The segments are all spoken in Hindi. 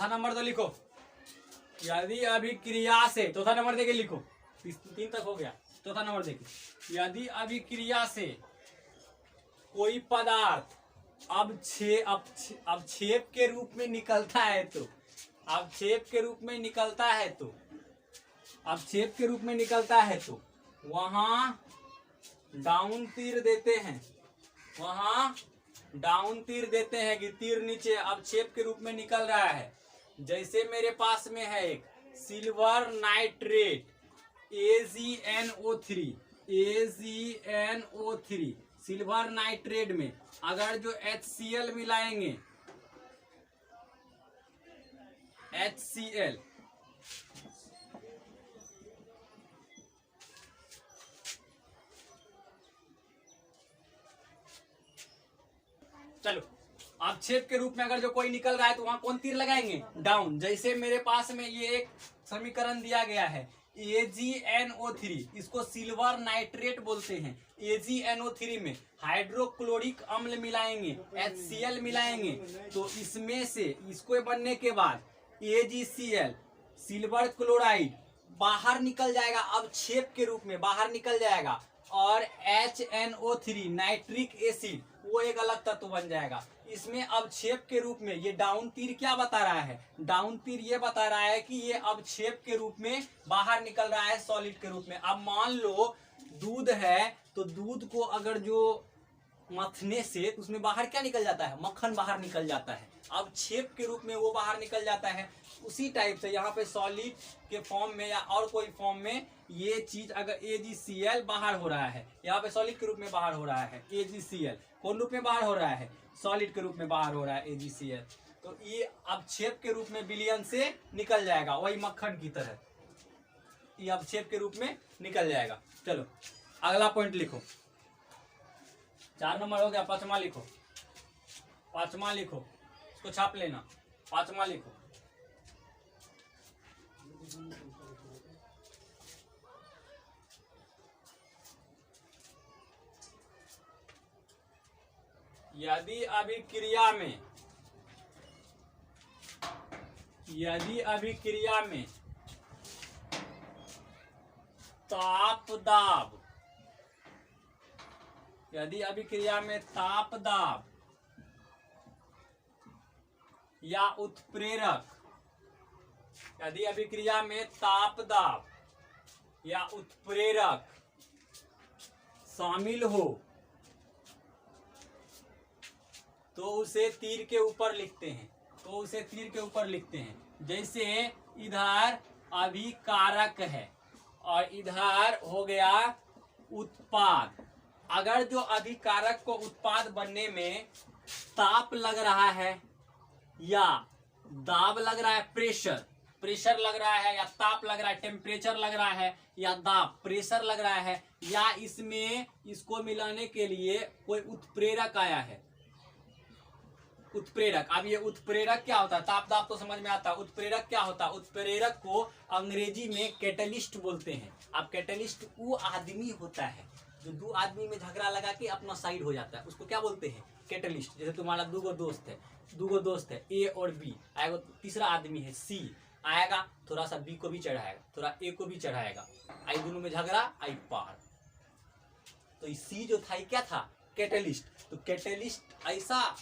चौथा नंबर तो लिखो, यदि अभिक्रिया से, चौथा नंबर देखिए लिखो, 3 तक हो गया। चौथा नंबर देखिए, यदि अभिक्रिया से कोई पदार्थ अवक्षेप के रूप में निकलता है तो, अवक्षेप के रूप में निकलता है तो, अवक्षेप के रूप में निकलता है तो वहां डाउन तीर देते हैं, वहां डाउन तीर देते हैं कि तीर नीचे अवक्षेप के रूप में निकल रहा है। जैसे मेरे पास में है एक silver nitrate AgNO3, AgNO3 silver nitrate में अगर जो HCl मिलाएंगे, HCl, चलो अवक्षेप के रूप में अगर जो कोई निकल रहा है तो वहां कौन तीर लगाएंगे? डाउन। जैसे मेरे पास में ये एक समीकरण दिया गया है AgNO3, इसको सिल्वर नाइट्रेट बोलते हैं। AgNO3 में हाइड्रोक्लोरिक अम्ल मिलाएंगे, HCl मिलाएंगे, तो इसमें से इसको बनने के बाद AgCl सिल्वर क्लोराइड बाहर निकल जाएगा, अवक्षेप के रूप में बाहर निकल जाएगा, और HNO3 नाइट्रिक एसिड वो एक अलग तत्व बन जाएगा। इसमें अवक्षेप के रूप में ये डाउन तीर क्या बता रहा है? डाउन तीर ये बता रहा है कि ये अवक्षेप के रूप में बाहर निकल रहा है सॉलिड के रूप में। अब मान लो दूध है, तो दूध को अगर जो मथने से उसमें बाहर क्या निकल जाता है? मक्खन बाहर निकल जाता है, अवक्षेप के रूप में वो बाहर निकल जाता है। उसी टाइप से यहाँ पे सॉलिड के फॉर्म में या और कोई फॉर्म में ये चीज अगर AgCl बाहर हो रहा है, यहाँ पे सॉलिड के रूप में बाहर हो रहा है AgCl, कौन रूप में बाहर हो रहा है? सॉलिड के रूप में बाहर हो रहा है AgCl, तो ये अवक्षेप के रूप में विलयन से निकल जाएगा, वही मक्खन की तरह ये अवक्षेप के रूप में निकल जाएगा। चलो अगला पॉइंट लिखो, 4 नंबर हो गया। 5वां लिखो, 5वां लिखो, इसको छाप लेना। 5वां लिखो, यदि अभिक्रिया में, यदि अभिक्रिया में ताप दाब, यदि अभिक्रिया में ताप दाब या उत्प्रेरक, यदि अभिक्रिया में ताप दाब या उत्प्रेरक शामिल हो तो उसे तीर के ऊपर लिखते हैं, तो उसे तीर के ऊपर लिखते हैं। जैसे इधर अभिकारक है और इधर हो गया उत्पाद। अगर जो अभिकारक को उत्पाद बनने में ताप लग रहा है या दाब लग रहा है, प्रेशर लग रहा है, या ताप लग रहा है, टेम्परेचर लग रहा है, या दाब प्रेशर लग रहा है, या इसमें इसको मिलाने के लिए कोई उत्प्रेरक आया है, उत्प्रेरक। अब ये उत्प्रेरक क्या होता है? ताप दाब तो समझ में आता है, उत्प्रेरक क्या होता है? उत्प्रेरक को अंग्रेजी में कैटलिस्ट बोलते हैं। अब कैटलिस्ट वो आदमी होता है जो 2 आदमी में झगड़ा लगा के अपना साइड हो जाता है, उसको क्या बोलते हैं? कैटलिस्ट। जैसे तुम्हारा 2 दोस्त है A और B, आएगा तीसरा आदमी है C, आएगा थोड़ा सा B को भी चढ़ाएगा, थोड़ा A को भी चढ़ाएगा, आई दोनों में झगड़ा, आई पार। तो C जो था क्या था? कैटलिस्ट। तो कैटलिस्ट ऐसा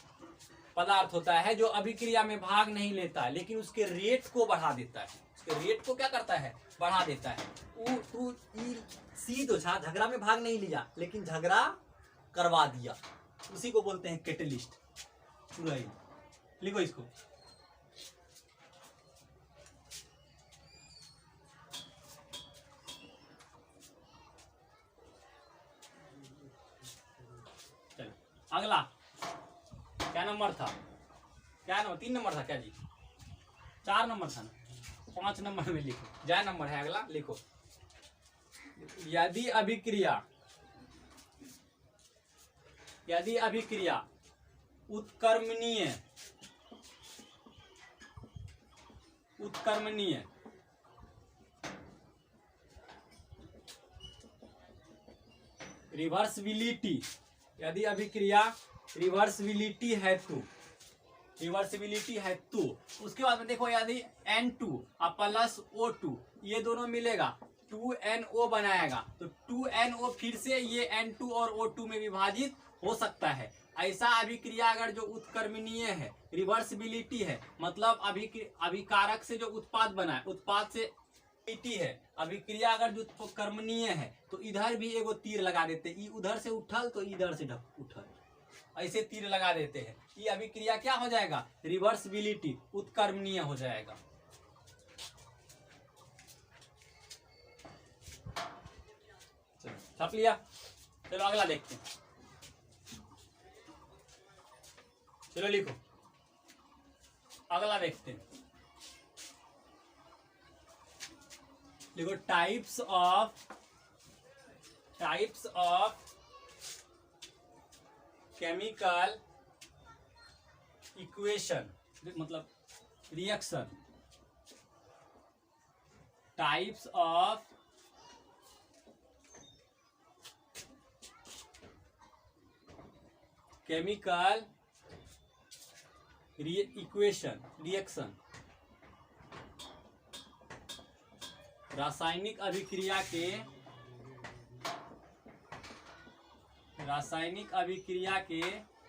पदार्थ होता है जो अभिक्रिया में भाग नहीं लेता है, लेकिन उसके रेट को बढ़ा देता है। उसके रेट को क्या करता है? बढ़ा देता है। सी तो झगड़ा में भाग नहीं लिया, लेकिन झगड़ा करवा दिया, उसी को बोलते हैं कैटलिस्ट। पूरा ही लिखो इसको। चलो अगला क्या नंबर था? क्या नंबर? 3 नंबर था क्या जी? 4 नंबर था ना? 5 नंबर में लिखो, जय नंबर है अगला, लिखो। यदि अभिक्रिया, यदि अभिक्रिया उत्क्रमणीय, उत्क्रमणीय रिवर्सिबिलिटी, यदि अभिक्रिया रिवर्सिबिलिटी है तो, रिवर्सिबिलिटी है तो उसके बाद में देखो यदि N2 और प्लस O2 ये दोनों मिलेगा 2NO बनाएगा, तो 2NO फिर से ये N2 और O2 में विभाजित हो सकता है। ऐसा अभिक्रिया अगर जो उत्क्रमणीय है, रिवर्सिबिलिटी है, मतलब अभिकारक से जो उत्पाद बना है, उत्पाद से है, अभिक्रिया अगर जो कर्मणीय है तो इधर भी एगो तीर लगा देते, ई उधर से उठल तो इधर से उठल, ऐसे तीर लगा देते हैं। ये अभिक्रिया क्या हो जाएगा? रिवर्सिबिलिटी, उत्क्रमणीय हो जाएगा। चलो छाप लिया, चलो अगला देखते हैं। चलो लिखो, अगला देखते हैं। देखो टाइप्स ऑफ केमिकल इक्वेशन, मतलब reaction. Types of chemical equation, reaction. रासायनिक अभिक्रिया के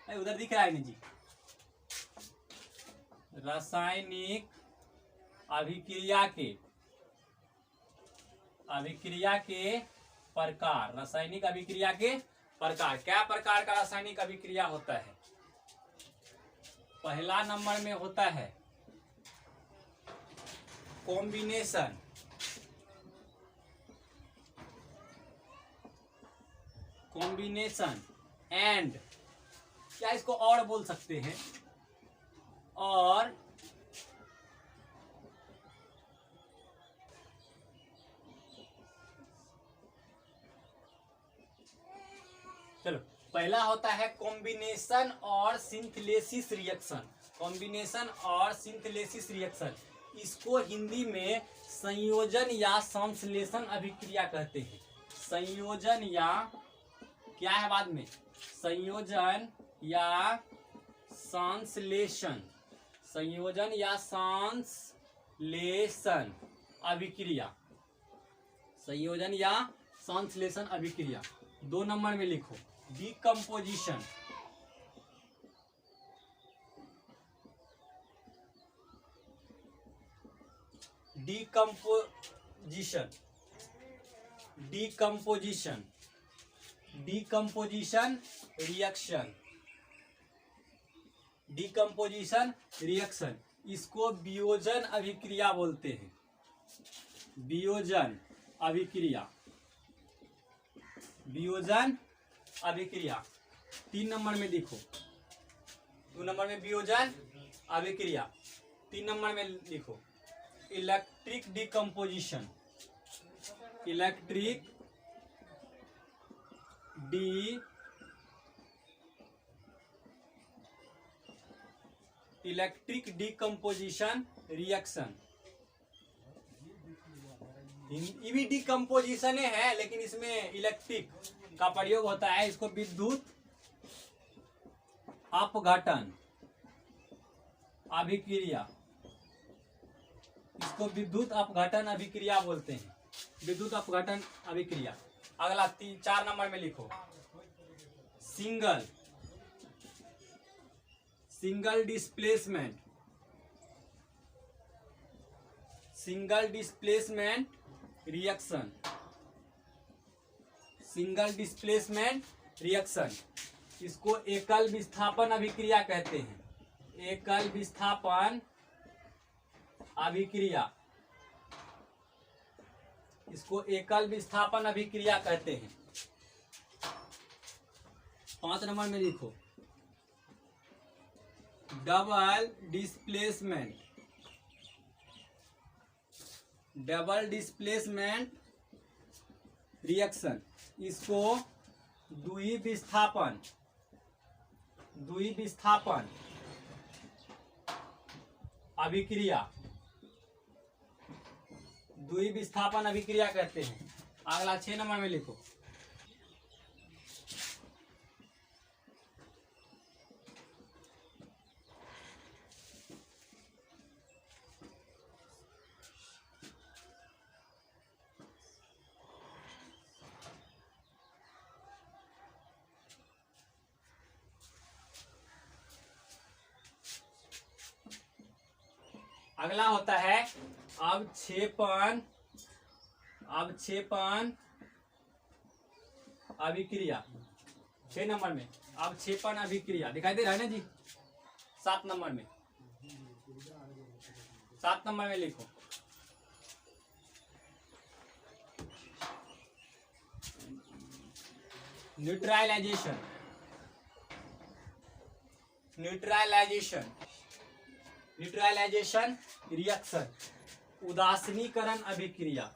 उधर दिख रहा है नहीं जी। रासायनिक अभिक्रिया के प्रकार। रासायनिक अभिक्रिया के प्रकार, क्या प्रकार का रासायनिक अभिक्रिया होता है? पहला नंबर में होता है कॉम्बिनेशन। एंड, क्या इसको और बोल सकते हैं? और चलो, पहला होता है कॉम्बिनेशन और सिंथेसिस रिएक्शन। कॉम्बिनेशन और सिंथेसिस रिएक्शन, इसको हिंदी में संयोजन या संश्लेषण अभिक्रिया कहते हैं। संयोजन या क्या है बाद में? संयोजन या संश्लेषण। संयोजन या संश्लेषण अभिक्रिया। संयोजन या संश्लेषण अभिक्रिया। 2 नंबर में लिखो डिकम्पोजिशन। Decomposition reaction. इसको वियोजन अभिक्रिया बोलते हैं। वियोजन अभिक्रिया 3 नंबर में लिखो। 2 नंबर में वियोजन अभिक्रिया, 3 नंबर में लिखो electric decomposition. Electric decomposition reaction. ये भी डिकम्पोजिशन है, लेकिन इसमें इलेक्ट्रिक का प्रयोग होता है। इसको विद्युत अपघटन अभिक्रिया, इसको विद्युत अपघटन अभिक्रिया बोलते हैं। विद्युत अपघटन अभिक्रिया। अगला 4 नंबर में लिखो सिंगल डिस्प्लेसमेंट रिएक्शन। इसको एकल विस्थापन अभिक्रिया कहते हैं। एकल विस्थापन अभिक्रिया, इसको एकल विस्थापन अभिक्रिया कहते हैं। 5 नंबर में लिखो डबल डिस्प्लेसमेंट रिएक्शन। इसको द्वि विस्थापन अभिक्रिया कहते हैं। अगला 6 नंबर में लिखो अगला होता है अवक्षेपण अभिक्रिया। 6 नंबर में अवक्षेपण अभिक्रिया दिखाई दे रहा है ना जी। 7 नंबर में, 7 नंबर में लिखो। न्यूट्रलाइजेशन रिएक्शन, उदासीनीकरण अभिक्रिया,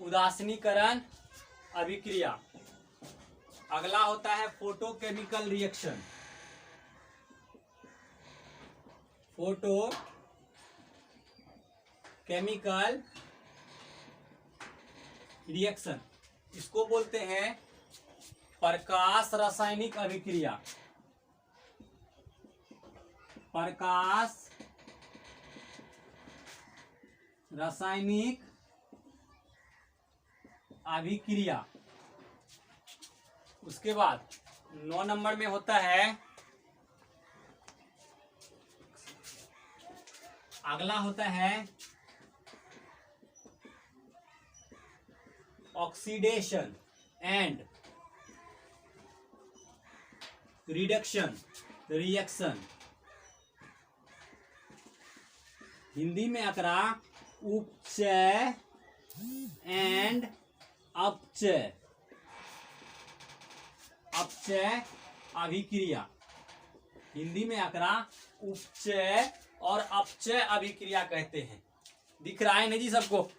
उदासीनीकरण अभिक्रिया। अगला होता है फोटोकेमिकल रिएक्शन, फोटोकेमिकल रिएक्शन, इसको बोलते हैं प्रकाश रासायनिक अभिक्रिया, प्रकाश रासायनिक अभिक्रिया। उसके बाद 9 नंबर में होता है, अगला होता है oxidation and reduction reaction, Hindi में अकरा उपचय एंड अपचय अभिक्रिया। हिंदी में अकरा उपचय और अपचय अभिक्रिया कहते हैं। दिख रहा है ना जी सबको?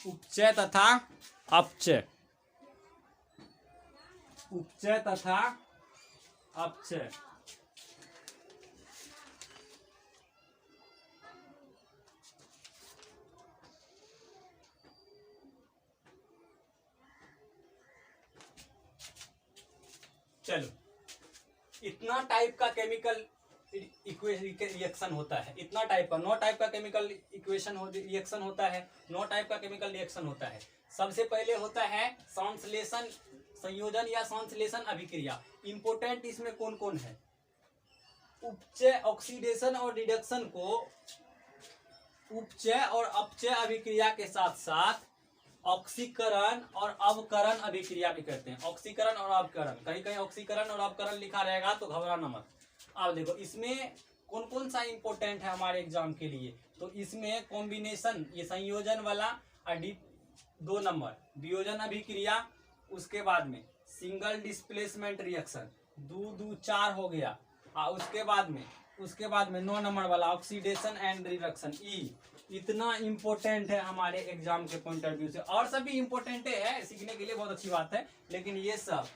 उपचय तथा अपचय, उपचय तथा अपचय। चलो, इतना टाइप का केमिकल रिएक्शन होता है, इतना टाइप का 9 टाइप का केमिकल रिएक्शन होता है, 9 टाइप का केमिकल रिएक्शन होता है। सबसे पहले होता है संश्लेषण संयोजन या संश्लेषण अभिक्रिया। इंपोर्टेंट इसमें कौन कौन है? उपचय ऑक्सीडेशन और रिडक्शन को उपचय और अपचय अभिक्रिया के साथ साथ ऑक्सीकरण और अवकरण अभिक्रिया भी कहते हैं। ऑक्सीकरण और अवकरण, कहीं कहीं ऑक्सीकरण और अवकरण लिखा रहेगा तो घबराना मत। अब देखो इसमें कौन कौन सा इंपोर्टेंट है हमारे एग्जाम के लिए। तो इसमें कॉम्बिनेशन, ये संयोजन वाला 2 नंबर वियोजन अभिक्रिया, उसके बाद में सिंगल डिस्प्लेसमेंट रिएक्शन 2 4 हो गया। उसके बाद में 9 नंबर वाला ऑक्सीडेशन एंड रिडक्शन ई। इतना इम्पोर्टेंट है हमारे एग्जाम के पॉइंट ऑफ व्यू से। और सभी इम्पोर्टेंट है, सीखने के लिए बहुत अच्छी बात है, लेकिन ये सब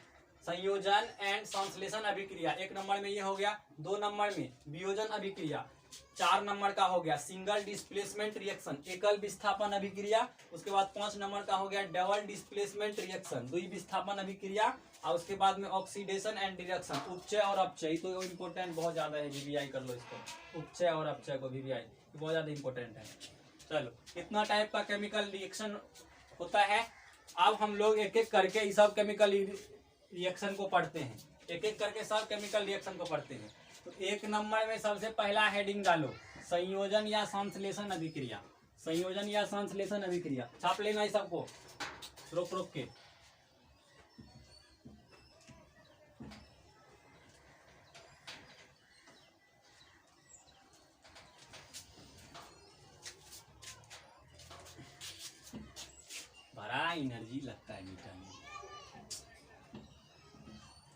संयोजन एंड संश्लेषण अभिक्रिया 1 नंबर में ये हो गया। 2 नंबर में वियोजन अभिक्रिया, 4 नंबर का हो गया सिंगल डिस्प्लेसमेंट रिएक्शन एकल विस्थापन अभिक्रिया। उसके बाद 5 नंबर का हो गया डबल डिस्प्लेसमेंट रिएक्शन द्वि विस्थापन अभिक्रिया। और उसके बाद में ऑक्सीडेशन एंड रिडक्शन उपचय और अपचय। तो इम्पोर्टेंट बहुत ज्यादा है, वीवीआई कर लो इसको, उपचय और अपचय को वीवीआई बहुत ज्यादा इंपॉर्टेंट है। चलो, इतना टाइप का केमिकल रिएक्शन होता है। अब हम लोग एक एक करके इस सब केमिकल रिएक्शन को पढ़ते हैं, एक एक करके सब केमिकल रिएक्शन को पढ़ते हैं। तो 1 नंबर में सबसे पहला हेडिंग डालो संयोजन या संश्लेषण अभिक्रिया। संयोजन या संश्लेषण अभिक्रिया छाप लेना है सबको, रोक रोक के। बड़ा एनर्जी लगता है मीठा में,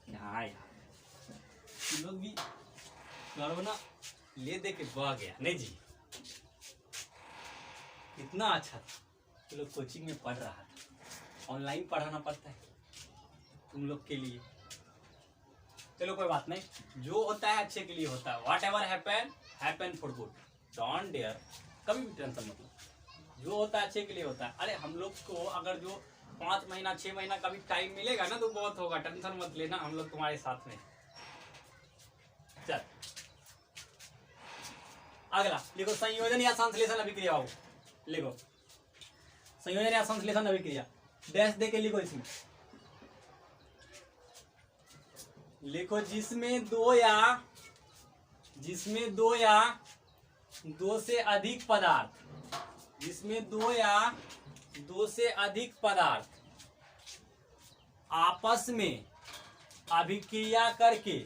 क्या यार लोग भी करो ना, ले दे के बह गया नहीं जी। इतना अच्छा था, लोग कोचिंग में पढ़ रहा था, ऑनलाइन पढ़ाना पड़ता है तुम लोग के लिए। चलो कोई बात नहीं, जो होता है अच्छे के लिए होता है। Whatever happen for good, don't dare, कभी भी टेंशन मत लो, जो होता है अच्छे के लिए होता है। अरे हम लोग को अगर जो 5 महीना 6 महीना का भी टाइम मिलेगा ना तो बहुत होगा, टेंशन मत लेना, हम लोग तुम्हारे साथ में। चल अगला लिखो, संयोजन या संश्लेषण अभिक्रिया हो। लिखो संयोजन या संश्लेषण अभिक्रिया, डैश दे के लिखो इसमें। लिखो जिसमें दो या दो से अधिक पदार्थ, जिसमें दो या दो से अधिक पदार्थ आपस में अभिक्रिया करके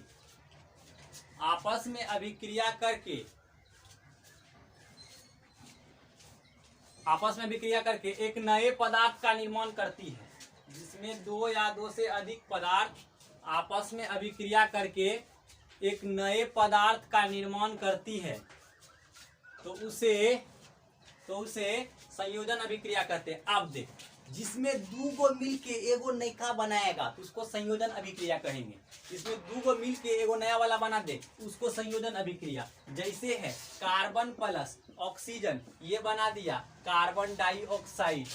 एक नए पदार्थ का निर्माण करती है। जिसमें दो या दो से अधिक पदार्थ आपस में अभिक्रिया करके एक नए पदार्थ का निर्माण करती है तो उसे संयोजन अभिक्रिया कहते हैं। अब देख, जिसमें दो गो मिलके एगो नयका बनाएगा तो उसको संयोजन अभिक्रिया कहेंगे। जिसमें दो गो मिलके एगो नया वाला बना दे उसको संयोजन अभिक्रिया। जैसे है कार्बन प्लस ऑक्सीजन, ये बना दिया कार्बन डाइऑक्साइड,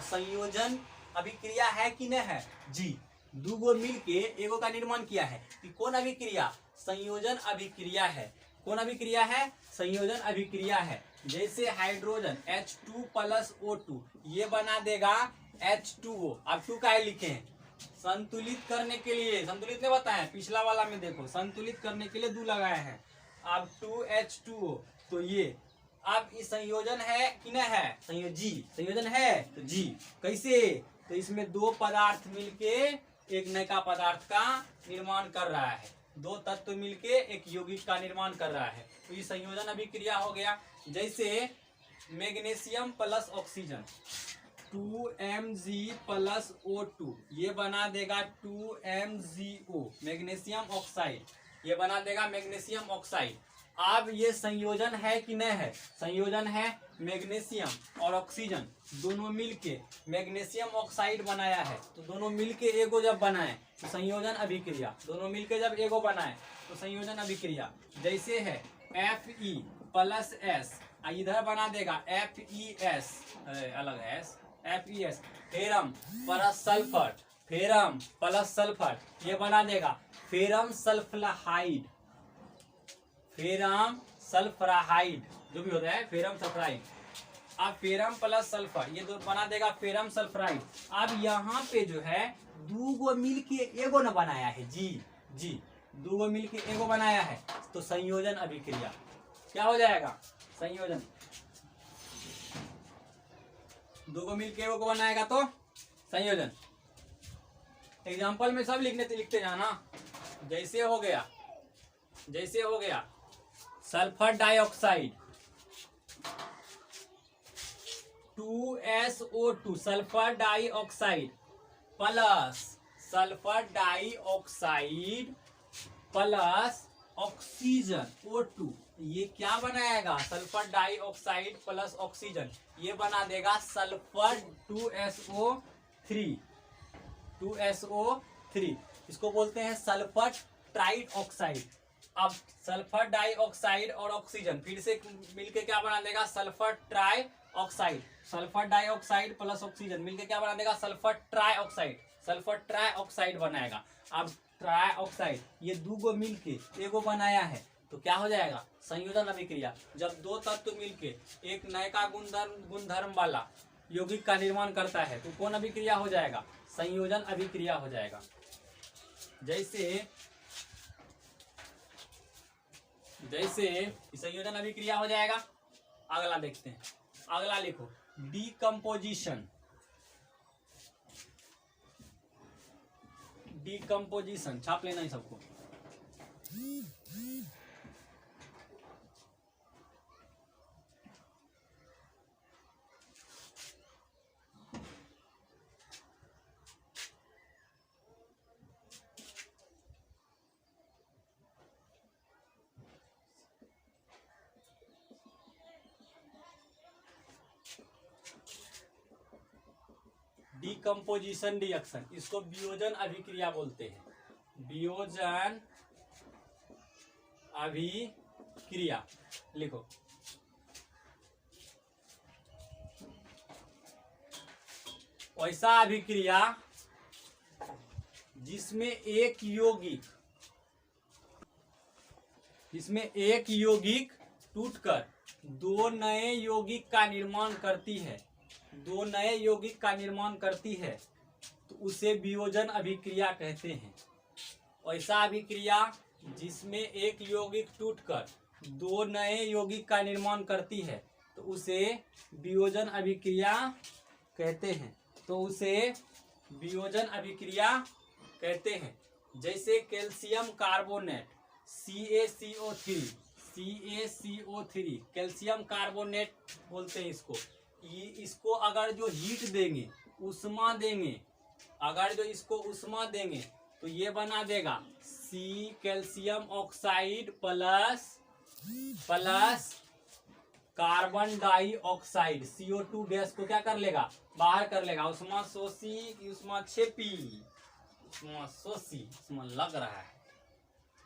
संयोजन अभिक्रिया है कि नहीं है जी। दो गो मिलके एगो का निर्माण किया है कि कौन अभिक्रिया, संयोजन अभिक्रिया है। कौन अभिक्रिया है, संयोजन अभिक्रिया है। जैसे हाइड्रोजन H2 प्लस O2, ये बना देगा H2O। अब 2 का लिखे हैं संतुलित करने के लिए, संतुलित नहीं बताया पिछला वाला में, देखो संतुलित करने के लिए 2 लगाए हैं। अब 2H2O, तो ये अब इस संयोजन है कि नहीं है, संयोजन है तो जी। कैसे, तो इसमें दो पदार्थ मिलके एक नया पदार्थ का निर्माण कर रहा है, दो तत्व मिलके एक यौगिक का निर्माण कर रहा है, तो ये संयोजन अभिक्रिया हो गया। जैसे magnesium plus oxygen 2Mg plus O2, ये बना देगा 2MgO, मैग्नीशियम ऑक्साइड, ये बना देगा मैग्नीशियम ऑक्साइड। अब ये संयोजन है कि नहीं है, संयोजन है। मैग्नीशियम और ऑक्सीजन दोनों मिलके मैग्नीशियम ऑक्साइड बनाया है, तो दोनों मिलके एगो जब बनाए तो संयोजन अभिक्रिया, दोनों मिलके जब एगो बनाए तो संयोजन अभिक्रिया। जैसे है Fe प्लस S, इधर बना देगा FeS, अलग है FeS, ferrum plus sulphur, ferrum plus sulphur, ये बना देगा फेरम सल्फराइड, फेरम सल्फराइड जो भी होता है फेरम सल्फराइड। अब फेरम प्लस सल्फर ये दो बना देगा फेरम सल्फराइड। अब यहाँ पे जो है दो गो मिलके एगो न बनाया है जी, दो गो मिलके एगो बनाया है तो संयोजन अभिक्रिया क्या हो जाएगा, संयोजन। दो गो मिलके एगो को बनाएगा तो संयोजन। एग्जाम्पल में सब लिखते जाना। जैसे हो गया sulphur dioxide 2SO2, sulphur dioxide plus sulphur dioxide plus oxygen O2, ये क्या बनाएगा, सल्फर डाइऑक्साइड प्लस ऑक्सीजन, ये बना देगा सल्फर 2SO3, इसको बोलते हैं सल्फर ट्राइऑक्साइड। अब सल्फर डाइऑक्साइड और ऑक्सीजन फिर से मिलके क्या बना देगा, sulphur trioxide, sulphur dioxide plus oxygen मिलके क्या बना देगा, सल्फर ट्राइऑक्साइड बनाएगा। अब ट्राइऑक्साइड ये दो गो मिलके एगो बनाया है तो क्या हो जाएगा, संयोजन अभिक्रिया। जब दो तत्व मिलके एक नयका गुणधर्म वाला यौगिक का निर्माण करता है तो कौन अभिक्रिया हो जाएगा, संयोजन अभिक्रिया हो जाएगा। जैसे संयोजन अभिक्रिया हो जाएगा। अगला देखते हैं, अगला लिखो डीकम्पोजिशन, छाप लेना है सबको। डीकम्पोजिशन रिएक्शन, इसको वियोजन अभिक्रिया बोलते हैं, वियोजन अभिक्रिया। लिखो वैसा अभिक्रिया जिसमें एक यौगिक टूटकर दो नए यौगिक का निर्माण करती है, तो उसे वियोजन अभिक्रिया कहते हैं। ऐसा अभिक्रिया जिसमें एक यौगिक टूटकर दो नए यौगिक का निर्माण करती है, तो उसे वियोजन अभिक्रिया कहते हैं। जैसे calcium carbonate CaCO3 calcium carbonate बोलते हैं इसको। इसको अगर जो हीट देंगे, उष्मा देंगे तो ये बना देगा C calcium oxide plus carbon dioxide CO2 gas को क्या कर लेगा, बाहर कर लेगा। उष्मा शोषी उष्मा क्षेपी, उष्मा लग रहा है।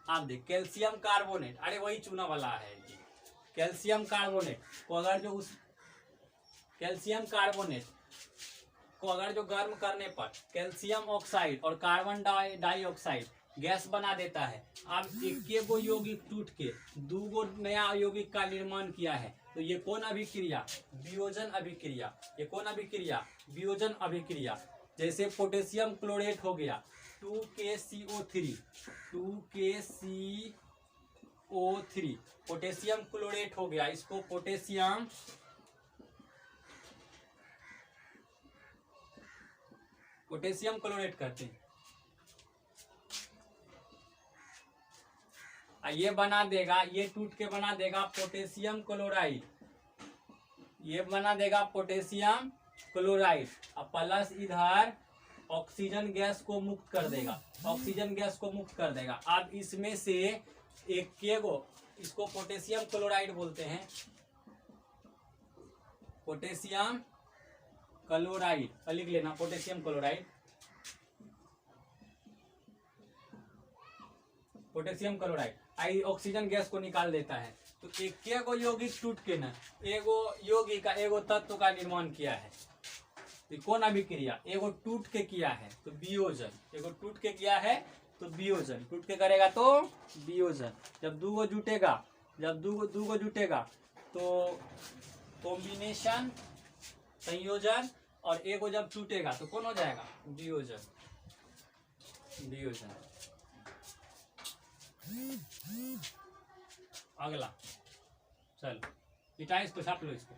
आप देख कैल्शियम कार्बोनेट, अरे वही चूना वाला है जी। कैल्शियम कार्बोनेट को अगर जो गर्म करने पर कैल्शियम ऑक्साइड और कार्बन डाइऑक्साइड गैस बना देता है। अब एक यौगिक टूट के दो नया यौगिक का निर्माण किया है, तो ये कौन अभिक्रिया, वियोजन अभिक्रिया। ये कौन अभिक्रिया, वियोजन अभिक्रिया। जैसे पोटेशियम क्लोरेट हो गया 2KCO3 पोटेशियम क्लोरेट हो गया, इसको पोटेशियम क्लोरेट करते हैं। ये बना देगा, ये टूट के बना देगा पोटेशियम क्लोराइड, ये बना देगा पोटेशियम क्लोराइड। और प्लस इधर ऑक्सीजन गैस को मुक्त कर देगा। अब इसमें से इसको पोटेशियम क्लोराइड बोलते हैं, पोटेशियम क्लोराइड लिख लेना, पोटेशियम क्लोराइड आई ऑक्सीजन गैस को निकाल देता है। तो एक यौगिक टूट के ना एगो तत्व का निर्माण किया है, तो कौन अभिक्रिया, एगो टूट के किया है तो वियोजन, टूट के करेगा तो वियोजन। जब दूगो जुटेगा तो कॉम्बिनेशन, संयोजन, और एगो जब टूटेगा तो कौन हो जाएगा, वियोजन। अगला चलो मिटाएं इसको, छाप लो इसको।